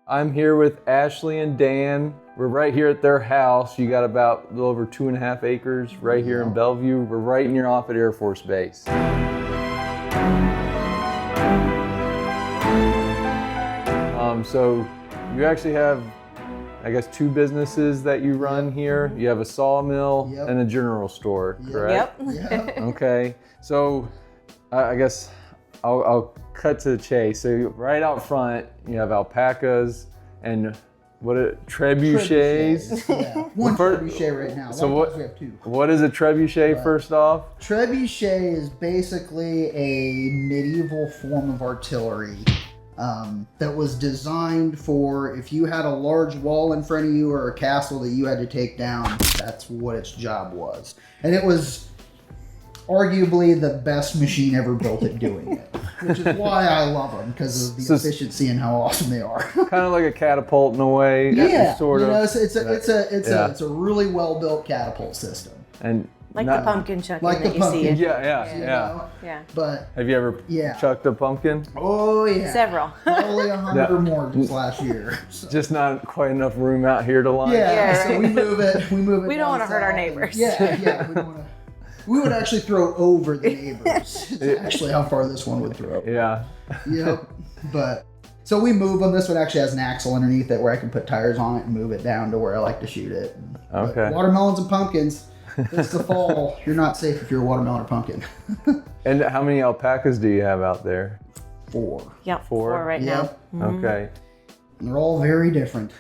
I'm here with Ashley and Dan. We're right here at their house. You got about a little over 2.5 acres right here in Bellevue. We're right near Offutt Air Force Base. So you actually have, I guess, 2 businesses that you run here. You have a sawmill and a general store, correct? Yep. Okay. So I guess I'll cut to the chase. So right out front, you have alpacas and trebuchets. Yeah. One trebuchet right now. So we have 2. What is a trebuchet first off? Trebuchet is basically a medieval form of artillery that was designed for if you had a large wall in front of you or a castle that you had to take down. That's what its job was, and it was arguably the best machine ever built at doing it, which is why I love them, because of the efficiency and how awesome they are. Kind of like a catapult in a way. Yeah, sort of. You know, it's a really well built catapult system. And like the pumpkin chucking like that the you see. pumpkin. Yeah. But have you ever chucked a pumpkin? Oh yeah, several. Probably 100 or more just last year. So. Just not quite enough room out here to line. Yeah, so we move it. We don't want to hurt our neighbors. Yeah. We don't want to. We would actually throw over the neighbors. It's actually how far this one would throw. Yeah. Yep. But so we move them. This one actually has an axle underneath it where I can put tires on it and move it down to where I like to shoot it. Okay. But watermelons and pumpkins. It's the fall. You're not safe if you're a watermelon or pumpkin. And how many alpacas do you have out there? 4. Yep. 4 right now. Okay. And they're all very different.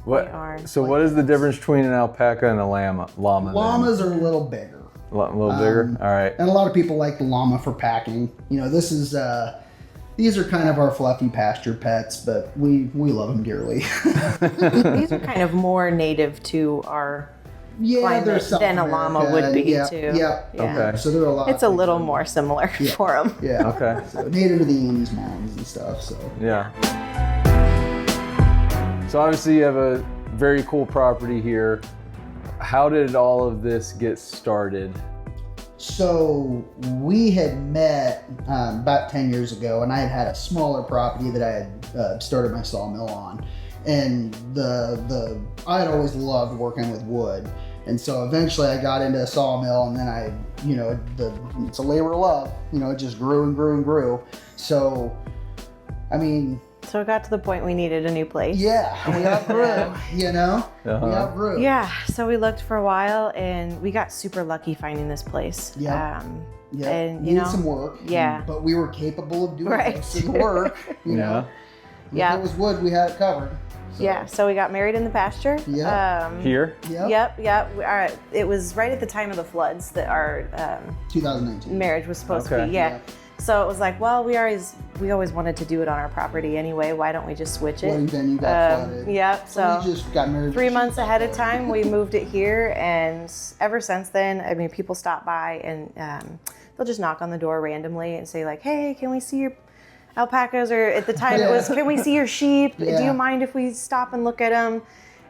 What? They are. So what is the difference between an alpaca and a llama? Llamas are a little bigger. A little bigger? All right. And a lot of people like the llama for packing. You know, this is, these are kind of our fluffy pasture pets, but we love them dearly. These are kind of more native to our climate than a llama would be too. Yeah. Okay. So they're a lot. It's a little more similar for them. Yeah. Okay. So native to the Andes Mountains and stuff. So. Yeah. So obviously you have a very cool property here. How did all of this get started? So we had met about 10 years ago, and I had a smaller property that I had started my sawmill on. And I had always loved working with wood. And so eventually I got into a sawmill, and then it's a labor of love. You know, it just grew and grew and grew. So, I mean... So it got to the point we needed a new place. Yeah, we outgrew, you know? We outgrew. Yeah, so we looked for a while, and we got super lucky finding this place. Yeah. And needed some work. Yeah. But we were capable of doing most of the work, you know? Yeah. If it was wood, we had it covered. So. Yeah, so we got married in the pasture. Yeah. Here? Yep. It was right at the time of the floods that our 2019 marriage was supposed to be. Yeah. So it was like, well, we always wanted to do it on our property anyway. Why don't we just switch it? Well, then you got flooded. Yep. So we just got married 3 months ahead of time, we moved it here, and ever since then, I mean, people stop by and they'll just knock on the door randomly and say like, "Hey, can we see your alpacas?" Or at the time it was, "Can we see your sheep? Do you mind if we stop and look at them?"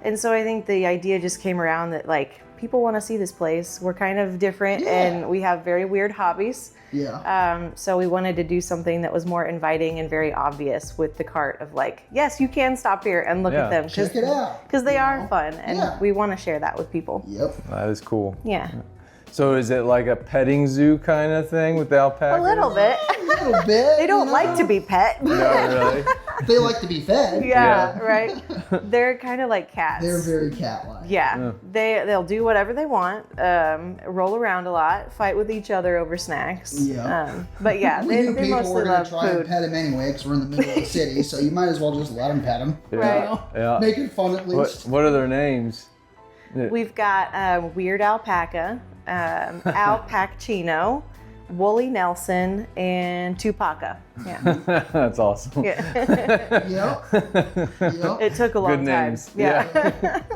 And so I think the idea just came around that like people want to see this place. We're kind of different and we have very weird hobbies. Yeah. So we wanted to do something that was more inviting and very obvious with the cart of like, yes, you can stop here and look at them. Check it out. Because they are fun, and we want to share that with people. Yep. That is cool. Yeah. So is it like a petting zoo kind of thing with the alpacas? A little bit. A little bit. They don't like to be pet. No, really? They like to be fed. Yeah, right. They're kind of like cats. They're very cat-like. Yeah. They'll do whatever they want, roll around a lot, fight with each other over snacks. Yeah. But yeah, We they knew people mostly were love try food. and pet them anyway because we're in the middle of the city, so you might as well just let them pet them. Right. Yeah. Make it fun at least. What are their names? We've got Weird Alpaca, Alpacchino, Woolly Nelson, and Tupaca. Yeah. That's awesome. Yeah. Yep. It took a long Good time. names. Yeah.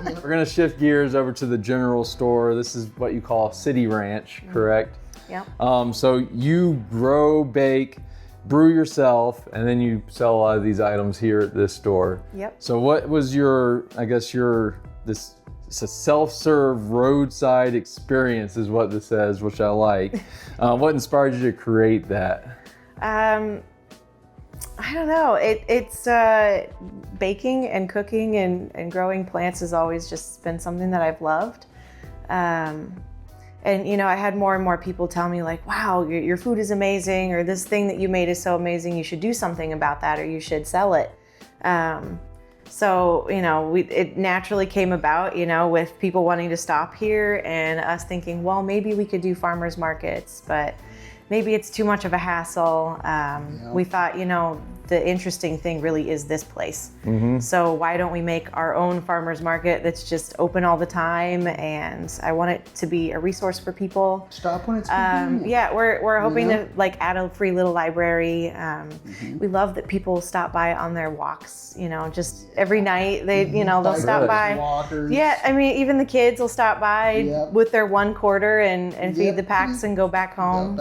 We're going to shift gears over to the general store. This is what you call City Ranch, correct? Yeah. So you grow, bake, brew yourself, and then you sell a lot of these items here at this store. Yep. So what was it's a self-serve roadside experience is what this says, which I like. What inspired you to create that? I don't know. It's baking and cooking and growing plants has always just been something that I've loved. And you know, I had more and more people tell me like, wow, your food is amazing, or this thing that you made is so amazing, you should do something about that, or you should sell it. So, you know, it naturally came about, you know, with people wanting to stop here and us thinking, well, maybe we could do farmers markets, but maybe it's too much of a hassle. We thought, you know, the interesting thing really is this place. So why don't we make our own farmers market that's just open all the time? And I want it to be a resource for people. Stop when it's convenient. Yeah, we're hoping to like add a free little library. We love that people stop by on their walks, you know, just every night you know, they'll stop by. Walkers. Yeah, I mean, even the kids will stop by with their 1 quarter and feed the packs and go back home.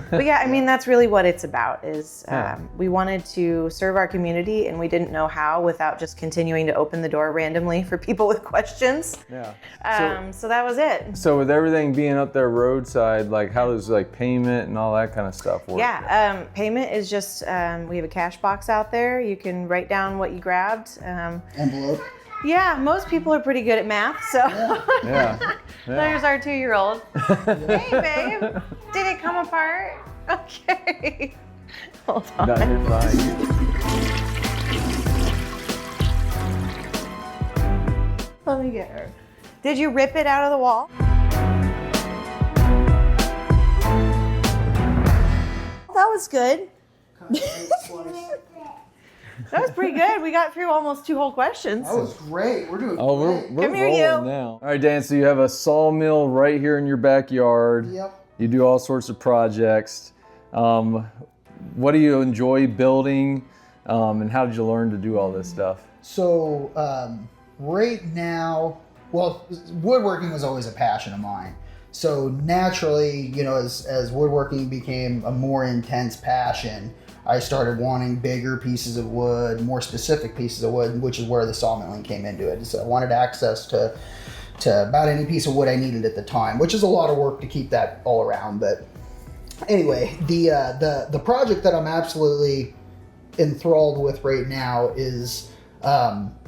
But yeah, I mean, that's really what it's about is we wanted to serve our community and we didn't know how without just continuing to open the door randomly for people with questions. Yeah. So that was it. So with everything being up there roadside, like how does like payment and all that kind of stuff work? Yeah, payment is just, we have a cash box out there. You can write down what you grabbed. Envelope. Yeah, most people are pretty good at math, so. Yeah. There's our 2-year-old. Hey, babe, did it come apart? Okay. Hold on. No, you're fine. Let me get her. Did you rip it out of the wall? That was good. That was pretty good. We got through almost 2 whole questions. That was great. We're doing Oh, great. we're Come here, rolling you. now. All right, Dan, so you have a sawmill right here in your backyard. Yep. You do all sorts of projects. What do you enjoy building? And how did you learn to do all this stuff? So right now, well, woodworking was always a passion of mine. So naturally, you know, as woodworking became a more intense passion, I started wanting bigger pieces of wood, more specific pieces of wood, which is where the sawmilling came into it. So I wanted access to about any piece of wood I needed at the time, which is a lot of work to keep that all around. But anyway, the project that I'm absolutely enthralled with right now is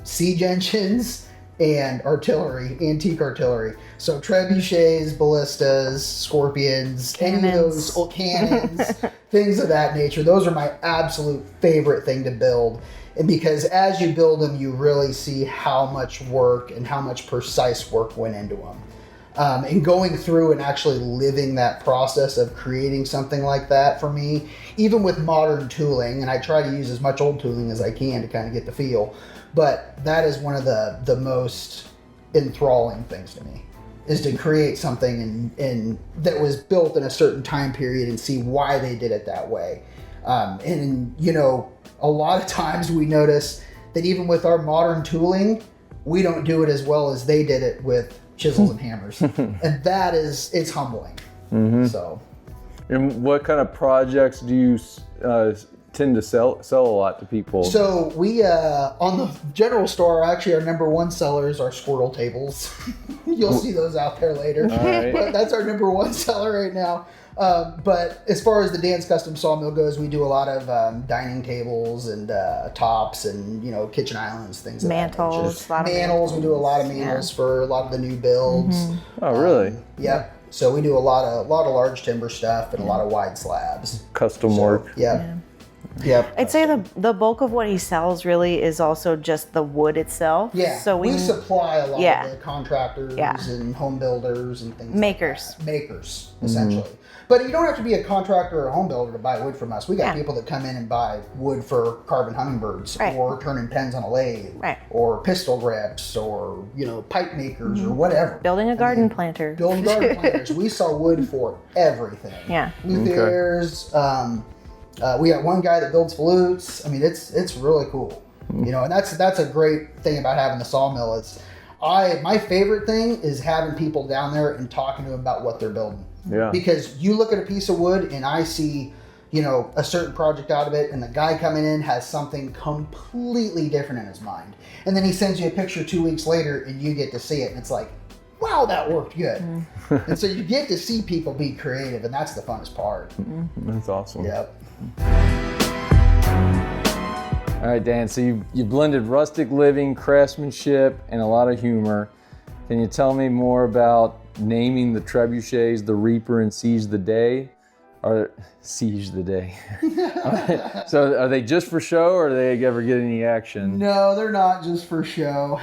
siege engines and artillery, antique artillery. So trebuchets, ballistas, scorpions, any of those cannons, things of that nature. Those are my absolute favorite thing to build. And because as you build them, you really see how much work and how much precise work went into them. And going through and actually living that process of creating something like that for me, even with modern tooling, and I try to use as much old tooling as I can to kind of get the feel, but that is one of the most enthralling things to me, is to create something and that was built in a certain time period and see why they did it that way. And you know, a lot of times we notice that even with our modern tooling, we don't do it as well as they did it with chisels and hammers. And that it's humbling. So. And what kind of projects do you tend to sell a lot to people? So we, on the general store, actually our number 1 sellers are squirrel tables. You'll see those out there later. Right. But that's our number 1 seller right now. But as far as the Dan's Custom Sawmill goes, we do a lot of dining tables and tops and, you know, kitchen islands, things Mantles. like that. Mantles, we do a lot of mantles for a lot of the new builds. Oh, really? Yep. So we do a lot of large timber stuff and a lot of wide slabs. Custom work. Yeah. Yep. I'd say the bulk of what he sells really is also just the wood itself. Yeah. So we supply a lot Yeah. of the contractors and home builders and things Makers. like that. Makers, essentially. But you don't have to be a contractor or a home builder to buy wood from us. We got people that come in and buy wood for carving hummingbirds or turning pens on a lathe or pistol grips or, you know, pipe makers or whatever. Building a garden planter. Building garden planters. We sell wood for everything. Yeah. Luthiers, we got one guy that builds flutes. I mean, it's really cool. You know, and that's a great thing about having the sawmill. My favorite thing is having people down there and talking to them about what they're building. Yeah. Because you look at a piece of wood and I see, you know, a certain project out of it, and the guy coming in has something completely different in his mind. And then he sends you a picture 2 weeks later and you get to see it and it's like, wow, that worked good. And so you get to see people be creative, and that's the funnest part. That's awesome. Yep. All right, Dan, so you blended rustic living, craftsmanship, and a lot of humor. Can you tell me more about naming the trebuchets the Reaper and Siege the Day? Or Siege the Day. So are they just for show, or do they ever get any action? No, they're not just for show.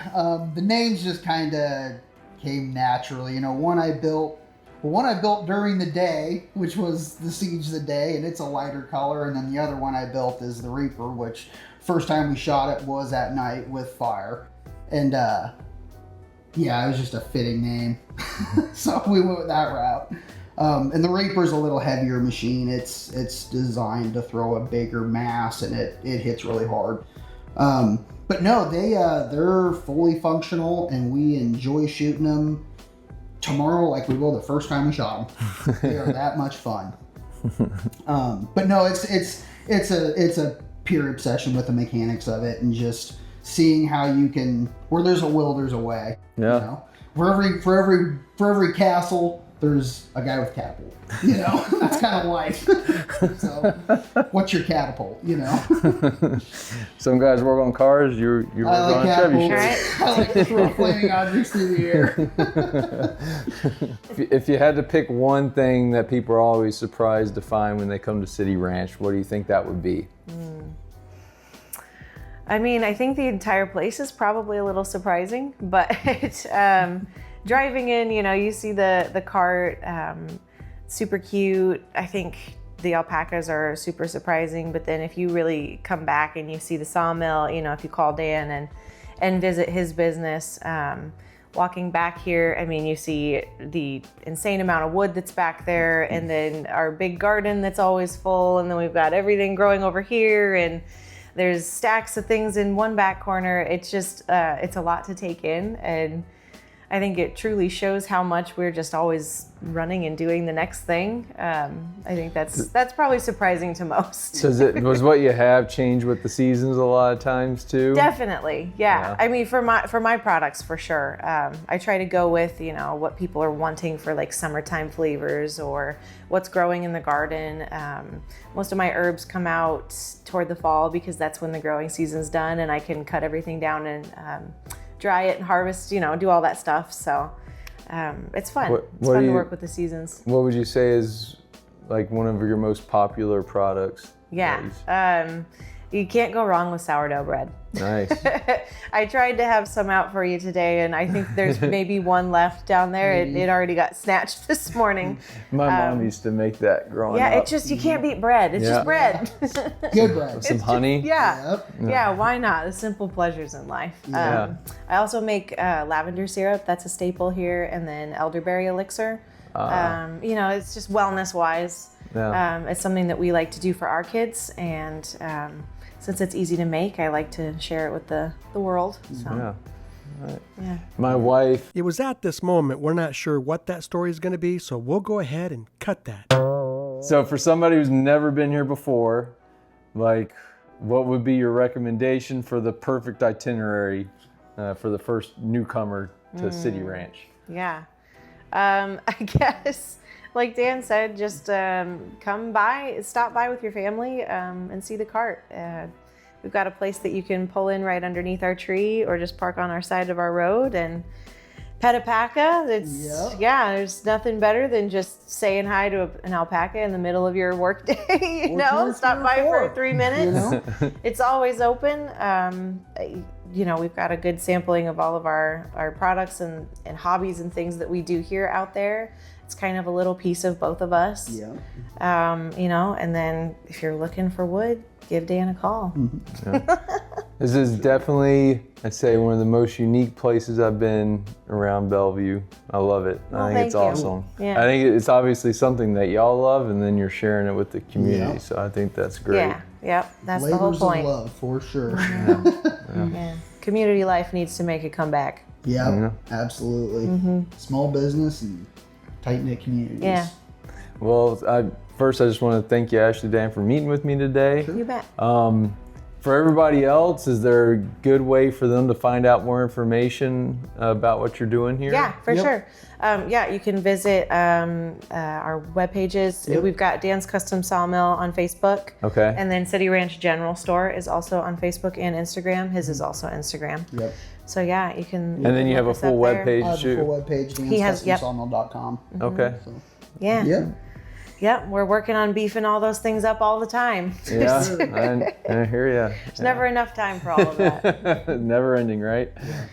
The names just kind of came naturally. You know, one I built during the day, which was the Siege the Day, and it's a lighter color. And then the other one I built is the Reaper, which first time we shot it was at night with fire. And yeah, it was just a fitting name. So we went with that route. And the Reaper's a little heavier machine. It's designed to throw a bigger mass, and it hits really hard. But no, they're fully functional, and we enjoy shooting them tomorrow like we will the first time we shot them. They are that much fun. But no, it's a pure obsession with the mechanics of it, and just seeing how you can, where there's a will, there's a way. Yeah. You know? For every castle, there's a guy with catapult. You know, that's kind of life. So, what's your catapult? You know. Some guys work on cars. You work on a trebuchet. Right. I like to throw flaming objects through the air. If you had to pick one thing that people are always surprised to find when they come to City Ranch, what do you think that would be? I mean, I think the entire place is probably a little surprising, but driving in, you know, you see the cart, super cute. I think the alpacas are super surprising, but then if you really come back and you see the sawmill, you know, if you call Dan and visit his business, walking back here, I mean, you see the insane amount of wood that's back there, and then our big garden that's always full, and then we've got everything growing over here, and there's stacks of things in one back corner. It's just, it's a lot to take in, and I think it truly shows how much we're just always running and doing the next thing. I think that's probably surprising to most. So was what you have changed with the seasons a lot of times too? Definitely, yeah. I mean, for my products, for sure. I try to go with, you know, what people are wanting for like summertime flavors or what's growing in the garden. Most of my herbs come out toward the fall because that's when the growing season's done, and I can cut everything down and dry it and harvest, you know, do all that stuff. So it's fun. It's fun to work with the seasons. What would you say is like one of your most popular products? Yeah. You can't go wrong with sourdough bread. Nice. I tried to have some out for you today, and I think there's maybe one left down there. It already got snatched this morning. My mom used to make that growing up. Yeah, it's just, you can't beat bread. It's just bread. Good bread. Some honey. Yeah. Yep. Yeah, why not? The simple pleasures in life. Yeah. I also make lavender syrup. That's a staple here. And then elderberry elixir. You know, it's just wellness-wise. Yeah. It's something that we like to do for our kids. And since it's easy to make, I like to share it with the world. So. Yeah. Right. Yeah. My wife. It was at this moment, we're not sure what that story is going to be, so we'll go ahead and cut that. So for somebody who's never been here before, like, what would be your recommendation for the perfect itinerary for the first newcomer to City Ranch? Yeah. I guess, like Dan said, just come by, stop by with your family and see the cart. We've got a place that you can pull in right underneath our tree or just park on our side of our road and pet alpaca. Yeah, there's nothing better than just saying hi to an alpaca in the middle of your work day, you know, stop by for 3 minutes. You know? It's always open. You know, we've got a good sampling of all of our products and hobbies and things that we do here out there. It's kind of a little piece of both of us. Yeah. You know, and then if you're looking for wood, give Dan a call. Mm-hmm. Yeah. This is definitely, I'd say, one of the most unique places I've been around Bellevue. I love it. Well, I think it's awesome. Yeah. I think it's obviously something that y'all love, and then you're sharing it with the community. Yeah. So I think that's great. Yeah. Yep. That's the whole Labors point. of love, for sure. Yeah. Community life needs to make a comeback. Yeah, absolutely. Small business and tight-knit communities. Yeah. Well, first I just want to thank you, Ashley, Dan, for meeting with me today. You bet. For everybody else, is there a good way for them to find out more information about what you're doing here? Yeah, for sure. Yeah, you can visit our web pages. Yep. We've got Dan's Custom Sawmill on Facebook. Okay. And then City Ranch General Store is also on Facebook and Instagram. His is also Instagram. Yep. So yeah, you can. And then you have a full web page I have a too. full web page, danscustomsawmill.com. Okay. So, Yeah. yeah. Yep, we're working on beefing all those things up all the time. Yeah, I hear you. There's never enough time for all of that. Never ending, right?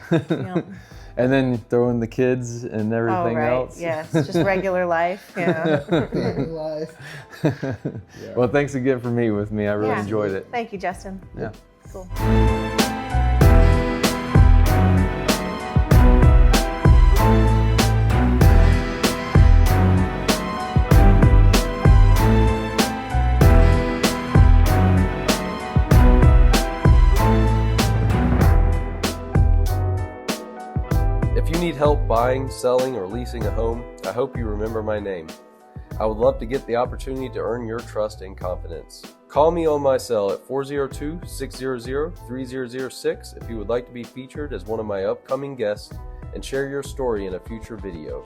Yep. And then throw in the kids and everything Oh, right. else. Yes, just regular life. Yeah. Family life. Well, thanks again for meeting with me. I really Yeah. enjoyed it. Thank you, Justin. Yeah. Cool. If you need help buying, selling, or leasing a home, I hope you remember my name. I would love to get the opportunity to earn your trust and confidence. Call me on my cell at 402-600-3006 if you would like to be featured as one of my upcoming guests and share your story in a future video.